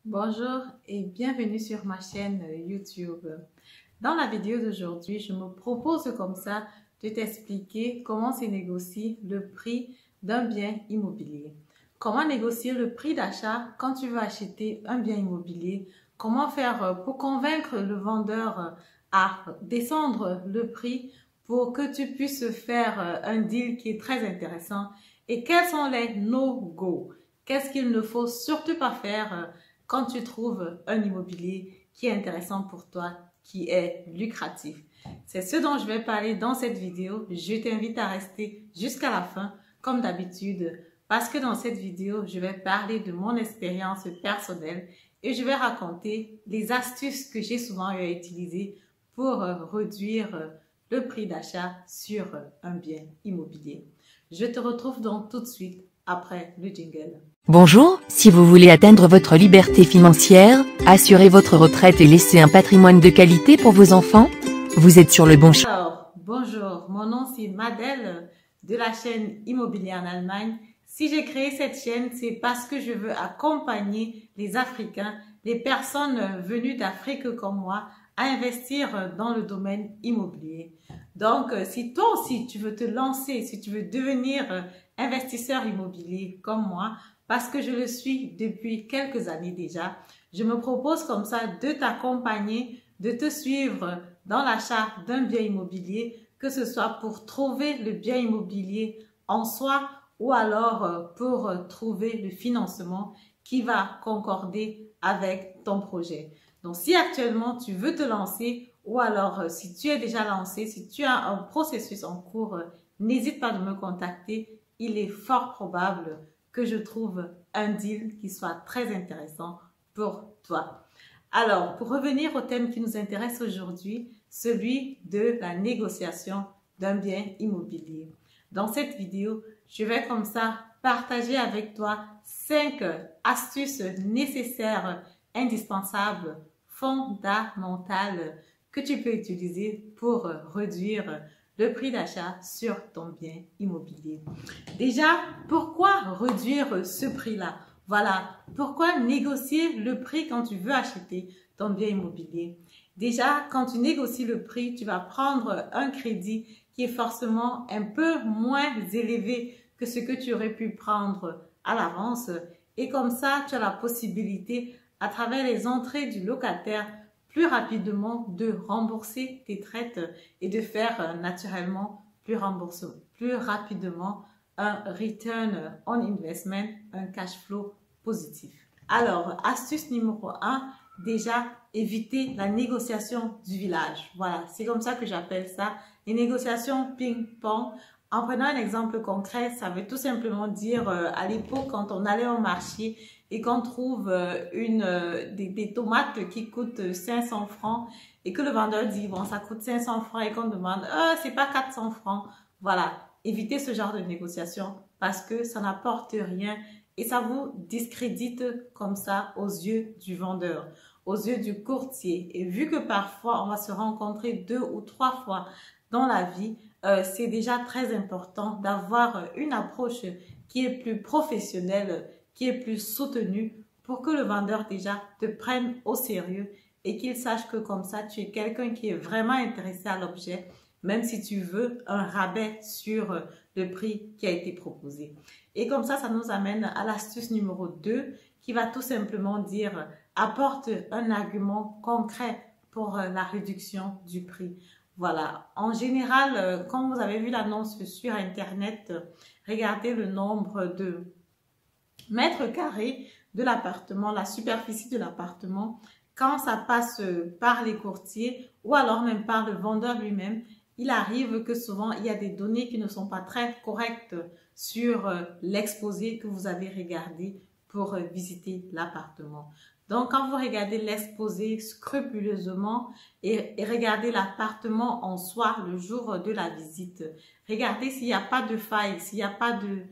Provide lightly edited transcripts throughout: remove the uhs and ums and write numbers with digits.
Bonjour et bienvenue sur ma chaîne YouTube. Dans la vidéo d'aujourd'hui, je me propose comme ça de t'expliquer comment se négocie le prix d'un bien immobilier. Comment négocier le prix d'achat quand tu veux acheter un bien immobilier. Comment faire pour convaincre le vendeur à descendre le prix pour que tu puisses faire un deal qui est très intéressant. Et quels sont les no-go? Qu'est-ce qu'il ne faut surtout pas faire quand tu trouves un immobilier qui est intéressant pour toi, qui est lucratif. C'est ce dont je vais parler dans cette vidéo. Je t'invite à rester jusqu'à la fin, comme d'habitude, parce que dans cette vidéo, je vais parler de mon expérience personnelle et je vais raconter les astuces que j'ai souvent eu à utiliser pour réduire le prix d'achat sur un bien immobilier. Je te retrouve donc tout de suite après le jingle. Bonjour, si vous voulez atteindre votre liberté financière, assurer votre retraite et laisser un patrimoine de qualité pour vos enfants, vous êtes sur le bon chemin. Alors, bonjour, mon nom c'est Madel de la chaîne Immobilier en Allemagne. Si j'ai créé cette chaîne, c'est parce que je veux accompagner les Africains, les personnes venues d'Afrique comme moi, à investir dans le domaine immobilier. Donc, si toi aussi tu veux te lancer, si tu veux devenir investisseur immobilier comme moi, parce que je le suis depuis quelques années déjà, je me propose comme ça de t'accompagner, de te suivre dans l'achat d'un bien immobilier, que ce soit pour trouver le bien immobilier en soi ou alors pour trouver le financement qui va concorder avec ton projet. Donc, si actuellement tu veux te lancer ou alors si tu es déjà lancé, si tu as un processus en cours, n'hésite pas à me contacter. Il est fort probable que je trouve un deal qui soit très intéressant pour toi. Alors, pour revenir au thème qui nous intéresse aujourd'hui, celui de la négociation d'un bien immobilier. Dans cette vidéo, je vais comme ça partager avec toi 5 astuces nécessaires, indispensables, fondamentales que tu peux utiliser pour réduire le prix d'achat sur ton bien immobilier. Déjà, pourquoi réduire ce prix-là? Voilà, pourquoi négocier le prix quand tu veux acheter ton bien immobilier? Déjà, quand tu négocies le prix, tu vas prendre un crédit qui est forcément un peu moins élevé que ce que tu aurais pu prendre à l'avance. Et comme ça, tu as la possibilité, à travers les entrées du locataire, plus rapidement de rembourser tes traites et de faire naturellement plus rapidement un return on investment, un cash flow positif. Alors, astuce numéro 1, déjà éviter la négociation du village. Voilà, c'est comme ça que j'appelle ça, les négociations ping-pong. En prenant un exemple concret, ça veut tout simplement dire à l'époque quand on allait au marché et qu'on trouve des tomates qui coûtent 500 francs et que le vendeur dit bon ça coûte 500 francs et qu'on demande c'est pas 400 francs. Voilà, évitez ce genre de négociation parce que ça n'apporte rien et ça vous discrédite comme ça aux yeux du vendeur, aux yeux du courtier. Et vu que parfois on va se rencontrer 2 ou 3 fois dans la vie, c'est déjà très important d'avoir une approche qui est plus professionnelle, qui est plus soutenue pour que le vendeur déjà te prenne au sérieux et qu'il sache que comme ça, tu es quelqu'un qui est vraiment intéressé à l'objet, même si tu veux un rabais sur le prix qui a été proposé. Et comme ça nous amène à l'astuce numéro 2 qui va tout simplement dire apporte un argument concret pour la réduction du prix. Voilà, en général, quand vous avez vu l'annonce sur Internet, regardez le nombre de mètres carrés de l'appartement, la superficie de l'appartement. Quand ça passe par les courtiers ou alors même par le vendeur lui-même, il arrive que souvent il y a des données qui ne sont pas très correctes sur l'exposé que vous avez regardé pour visiter l'appartement. Donc, quand vous regardez l'exposé scrupuleusement et regardez l'appartement en soi le jour de la visite, regardez s'il n'y a pas de faille, s'il n'y a pas de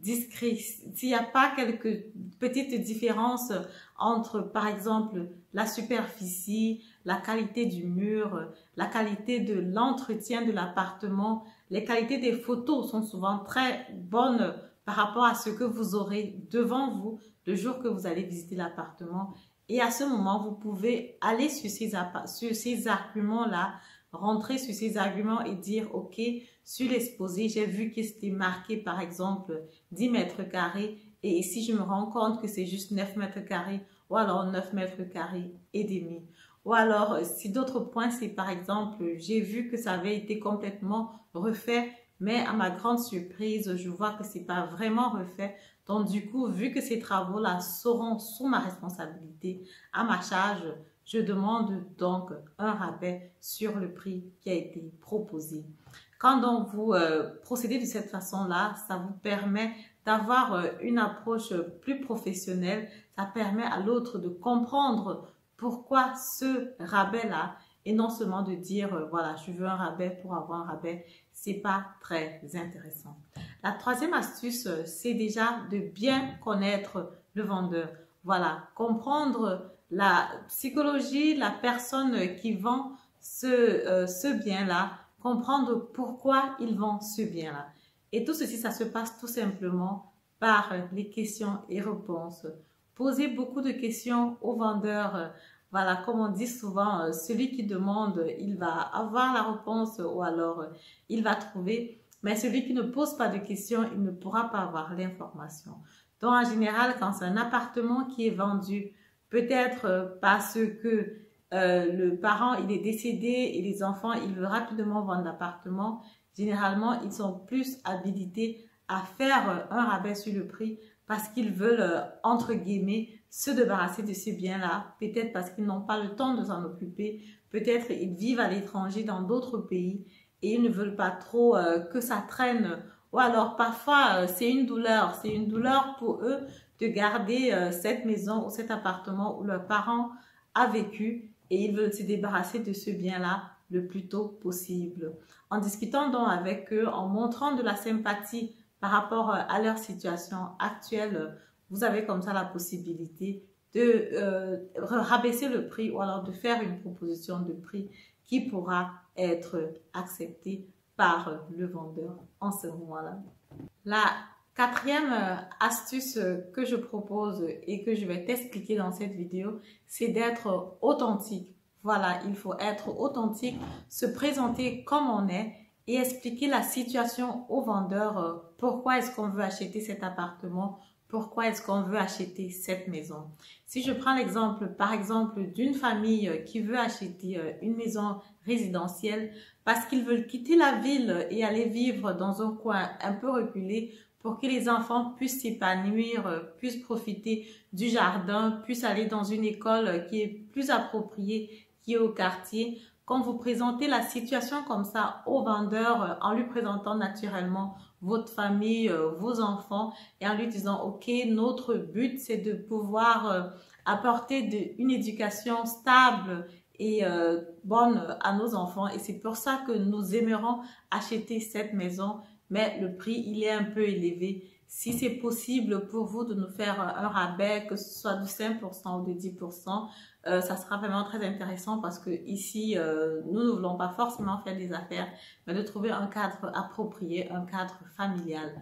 s'il n'y a pas quelques petites différences entre, par exemple, la superficie, la qualité du mur, la qualité de l'entretien de l'appartement, les qualités des photos sont souvent très bonnes par rapport à ce que vous aurez devant vous le jour que vous allez visiter l'appartement. Et à ce moment, vous pouvez aller sur ces arguments-là, rentrer sur ces arguments et dire, OK, sur l'exposé, j'ai vu que c'était marqué, par exemple, 10 mètres carrés. Et ici, je me rends compte que c'est juste 9 mètres carrés ou alors 9 mètres carrés et demi. Ou alors, si d'autres points, c'est par exemple, j'ai vu que ça avait été complètement refait, mais à ma grande surprise, je vois que c'est pas vraiment refait. Donc, du coup, vu que ces travaux-là seront sous ma responsabilité, à ma charge, je demande donc un rabais sur le prix qui a été proposé. Quand donc vous procédez de cette façon-là, ça vous permet d'avoir une approche plus professionnelle. Ça permet à l'autre de comprendre pourquoi ce rabais-là et non seulement de dire voilà, je veux un rabais pour avoir un rabais. C'est pas très intéressant. La troisième astuce, c'est déjà de bien connaître le vendeur. Voilà, comprendre la psychologie, la personne qui vend ce bien-là, comprendre pourquoi il vend ce bien-là. Et tout ceci, ça se passe tout simplement par les questions et réponses. Posez beaucoup de questions aux vendeurs. Voilà, comme on dit souvent, celui qui demande, il va avoir la réponse ou alors il va trouver. Mais celui qui ne pose pas de questions, il ne pourra pas avoir l'information. Donc, en général, quand c'est un appartement qui est vendu, peut-être parce que le parent, il est décédé et les enfants, ils veulent rapidement vendre l'appartement, généralement, ils sont plus habilités à faire un rabais sur le prix parce qu'ils veulent, entre guillemets, se débarrasser de ce bien-là. Peut-être parce qu'ils n'ont pas le temps de s'en occuper. Peut-être ils vivent à l'étranger dans d'autres pays et ils ne veulent pas trop que ça traîne. Ou alors parfois, c'est une douleur pour eux de garder cette maison ou cet appartement où leurs parents a vécu et ils veulent se débarrasser de ce bien-là le plus tôt possible. En discutant donc avec eux, en montrant de la sympathie par rapport à leur situation actuelle, vous avez comme ça la possibilité de rabaisser le prix ou alors de faire une proposition de prix qui pourra être acceptée par le vendeur en ce moment-là. La quatrième astuce que je propose et que je vais t'expliquer dans cette vidéo, c'est d'être authentique. Voilà, il faut être authentique, se présenter comme on est et expliquer la situation au vendeur. Pourquoi est-ce qu'on veut acheter cet appartement? Pourquoi est-ce qu'on veut acheter cette maison? Si je prends l'exemple, par exemple, d'une famille qui veut acheter une maison résidentielle parce qu'ils veulent quitter la ville et aller vivre dans un coin un peu reculé pour que les enfants puissent s'épanouir, puissent profiter du jardin, puissent aller dans une école qui est plus appropriée, qui est au quartier. Quand vous présentez la situation comme ça au vendeur, en lui présentant naturellement votre famille, vos enfants, et en lui disant, OK, notre but, c'est de pouvoir apporter une éducation stable et bonne à nos enfants. Et c'est pour ça que nous aimerons acheter cette maison, mais le prix, il est un peu élevé. Si c'est possible pour vous de nous faire un rabais, que ce soit de 5% ou de 10%, ça sera vraiment très intéressant parce que ici, nous ne voulons pas forcément faire des affaires, mais de trouver un cadre approprié, un cadre familial.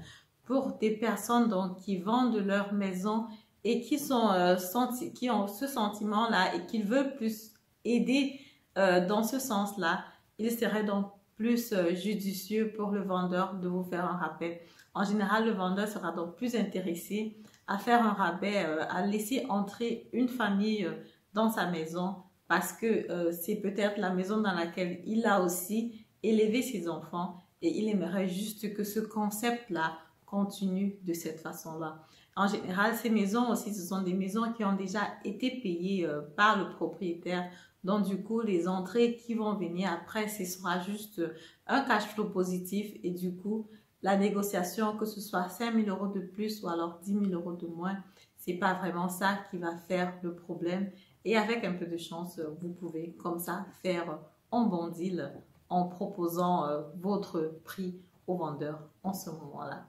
Pour des personnes donc, qui vendent leur maison et qui ont ce sentiment-là et qui veulent plus aider dans ce sens-là, il serait donc plus judicieux pour le vendeur de vous faire un rabais. En général, le vendeur sera donc plus intéressé à faire un rabais, à laisser entrer une famille dans sa maison parce que c'est peut-être la maison dans laquelle il a aussi élevé ses enfants et il aimerait juste que ce concept-là continue de cette façon-là. En général, ces maisons aussi, ce sont des maisons qui ont déjà été payées par le propriétaire. Donc, du coup, les entrées qui vont venir après, ce sera juste un cash flow positif et du coup, la négociation, que ce soit 5 000 € de plus ou alors 10 000 € de moins, c'est pas vraiment ça qui va faire le problème. Et avec un peu de chance, vous pouvez comme ça faire un bon deal en proposant votre prix au vendeur en ce moment-là.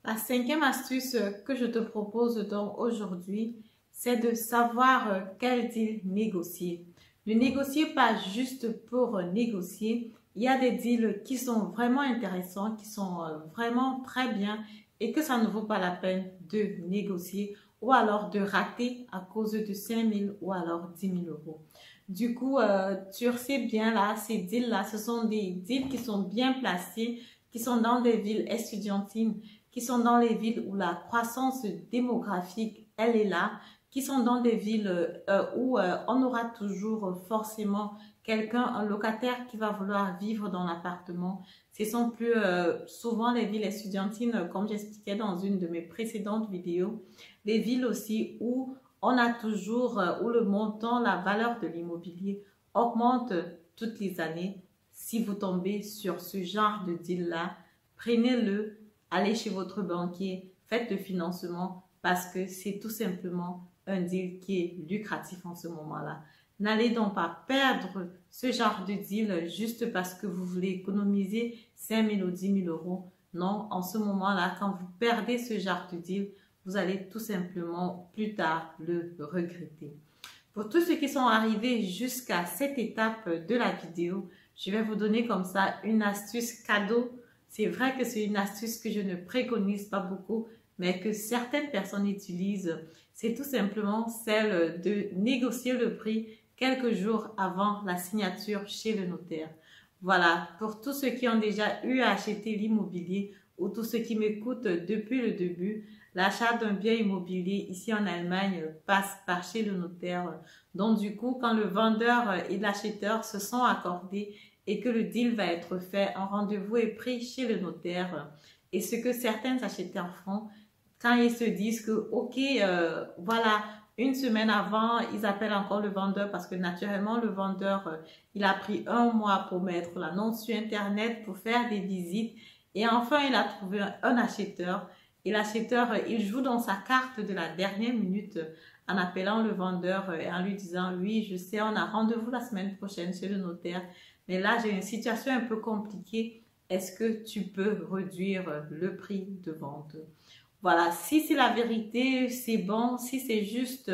La cinquième astuce que je te propose donc aujourd'hui, c'est de savoir quel deal négocier. Ne négociez pas juste pour négocier. Il y a des deals qui sont vraiment intéressants, qui sont vraiment très bien et que ça ne vaut pas la peine de négocier. ou alors de rater à cause de 5 000 ou alors 10 000 euros. Du coup, tu sais bien là, ces deals-là, ce sont des deals qui sont bien placés, qui sont dans des villes estudiantines, qui sont dans les villes où la croissance démographique, elle est là, qui sont dans des villes où on aura toujours forcément quelqu'un, un locataire qui va vouloir vivre dans l'appartement. Ce sont plus souvent les villes estudiantines, comme j'expliquais dans une de mes précédentes vidéos, les villes aussi où on a toujours, où le montant, la valeur de l'immobilier augmente toutes les années. Si vous tombez sur ce genre de deal-là, prenez-le, allez chez votre banquier, faites le financement parce que c'est tout simplement un deal qui est lucratif en ce moment-là. N'allez donc pas perdre ce genre de deal juste parce que vous voulez économiser 5 000 ou 10 000 euros. Non, en ce moment-là, quand vous perdez ce genre de deal, vous allez tout simplement plus tard le regretter. Pour tous ceux qui sont arrivés jusqu'à cette étape de la vidéo, je vais vous donner comme ça une astuce cadeau. C'est vrai que c'est une astuce que je ne préconise pas beaucoup, mais que certaines personnes utilisent. C'est tout simplement celle de négocier le prix quelques jours avant la signature chez le notaire. Voilà, pour tous ceux qui ont déjà eu à acheter l'immobilier ou tous ceux qui m'écoutent depuis le début, l'achat d'un bien immobilier ici en Allemagne passe par chez le notaire. Donc du coup, quand le vendeur et l'acheteur se sont accordés et que le deal va être fait, un rendez-vous est pris chez le notaire. Et ce que certains acheteurs font, quand ils se disent que, ok, voilà, une semaine avant, ils appellent encore le vendeur parce que naturellement, le vendeur, il a pris 1 mois pour mettre l'annonce sur Internet, pour faire des visites. Et enfin, il a trouvé un acheteur. Et l'acheteur, il joue dans sa carte de la dernière minute en appelant le vendeur et en lui disant, oui, je sais, on a rendez-vous la semaine prochaine chez le notaire. Mais là, j'ai une situation un peu compliquée. Est-ce que tu peux réduire le prix de vente? Voilà, si c'est la vérité, c'est bon. Si c'est juste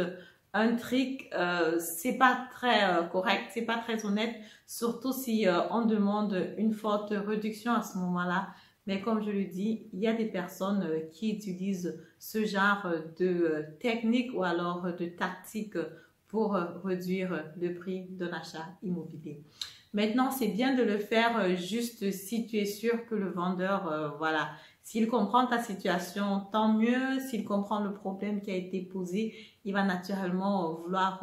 un trick, c'est pas très correct, c'est pas très honnête. Surtout si on demande une forte réduction à ce moment-là. Mais comme je le dis, il y a des personnes qui utilisent ce genre de technique ou alors de tactique pour réduire le prix d'un achat immobilier. Maintenant, c'est bien de le faire juste si tu es sûr que le vendeur, voilà, s'il comprend ta situation, tant mieux. S'il comprend le problème qui a été posé, il va naturellement vouloir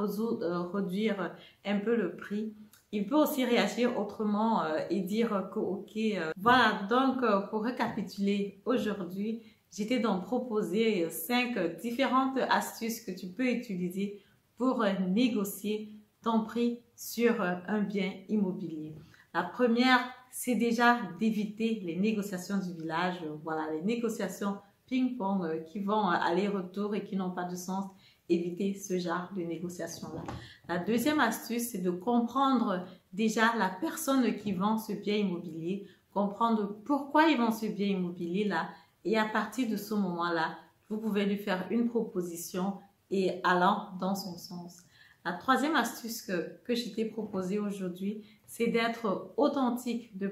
réduire un peu le prix. Il peut aussi réagir autrement et dire que ok, voilà, donc pour récapituler aujourd'hui, j'étais donc proposé 5 différentes astuces que tu peux utiliser pour négocier ton prix sur un bien immobilier. La première, c'est déjà d'éviter les négociations du village, voilà, les négociations ping-pong qui vont aller-retour et qui n'ont pas de sens. Éviter ce genre de négociation-là. La deuxième astuce, c'est de comprendre déjà la personne qui vend ce bien immobilier, comprendre pourquoi il vend ce bien immobilier-là et à partir de ce moment-là, vous pouvez lui faire une proposition et allant dans son sens. La troisième astuce que je t'ai proposée aujourd'hui, c'est d'être authentique, de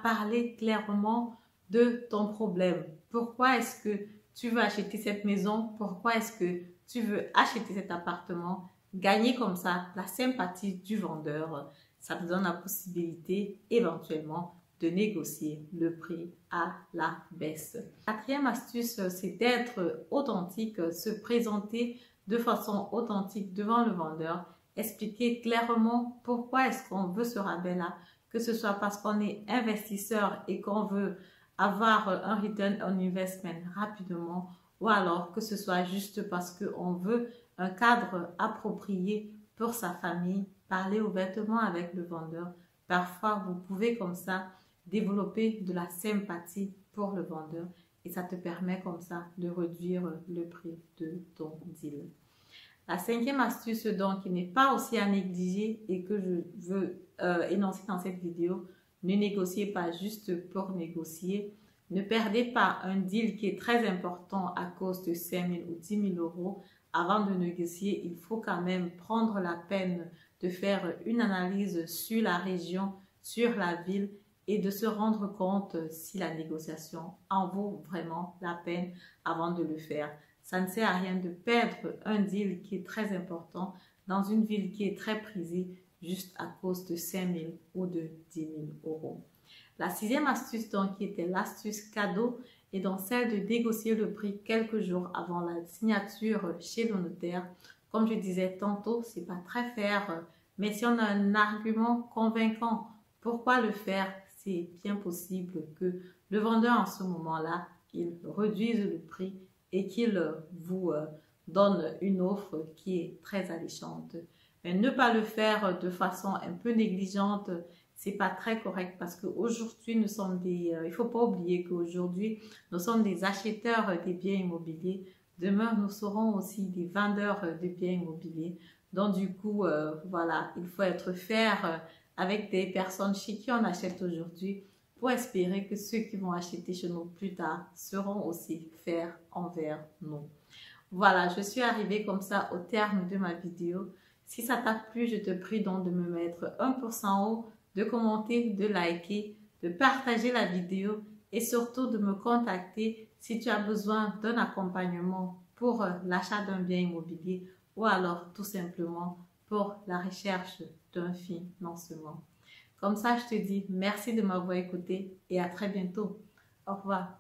parler clairement de ton problème. Pourquoi est-ce que tu veux acheter cette maison? Pourquoi est-ce que tu veux acheter cet appartement? Gagner comme ça la sympathie du vendeur, ça te donne la possibilité éventuellement de négocier le prix à la baisse. Quatrième astuce, c'est d'être authentique, se présenter de façon authentique devant le vendeur, expliquer clairement pourquoi est-ce qu'on veut ce rabais-là, que ce soit parce qu'on est investisseur et qu'on veut avoir un return on investment rapidement, ou alors que ce soit juste parce qu'on veut un cadre approprié pour sa famille. Parler ouvertement avec le vendeur. Parfois, vous pouvez comme ça développer de la sympathie pour le vendeur et ça te permet comme ça de réduire le prix de ton deal. La cinquième astuce donc qui n'est pas aussi à négliger et que je veux énoncer dans cette vidéo, ne négociez pas juste pour négocier. Ne perdez pas un deal qui est très important à cause de 5 000 ou 10 000 euros. Avant de négocier, il faut quand même prendre la peine de faire une analyse sur la région, sur la ville et de se rendre compte si la négociation en vaut vraiment la peine avant de le faire. Ça ne sert à rien de perdre un deal qui est très important dans une ville qui est très prisée juste à cause de 5 000 ou de 10 000 euros. La sixième astuce, donc, qui était l'astuce cadeau, est donc celle de négocier le prix quelques jours avant la signature chez le notaire. Comme je disais tantôt, c'est pas très fair, mais si on a un argument convaincant, pourquoi le faire? C'est bien possible que le vendeur en ce moment-là, il réduise le prix et qu'il vous donne une offre qui est très alléchante. Mais ne pas le faire de façon un peu négligente, c'est pas très correct parce qu'aujourd'hui, nous sommes il faut pas oublier qu'aujourd'hui, nous sommes des acheteurs des biens immobiliers. Demain, nous serons aussi des vendeurs de biens immobiliers. Donc, du coup, voilà, il faut être fair avec des personnes chez qui on achète aujourd'hui pour espérer que ceux qui vont acheter chez nous plus tard seront aussi fair envers nous. Voilà, je suis arrivée comme ça au terme de ma vidéo. Si ça t'a plu, je te prie donc de me mettre un pouce en haut, de commenter, de liker, de partager la vidéo et surtout de me contacter si tu as besoin d'un accompagnement pour l'achat d'un bien immobilier ou alors tout simplement pour la recherche d'un financement. Comme ça, je te dis merci de m'avoir écouté et à très bientôt. Au revoir.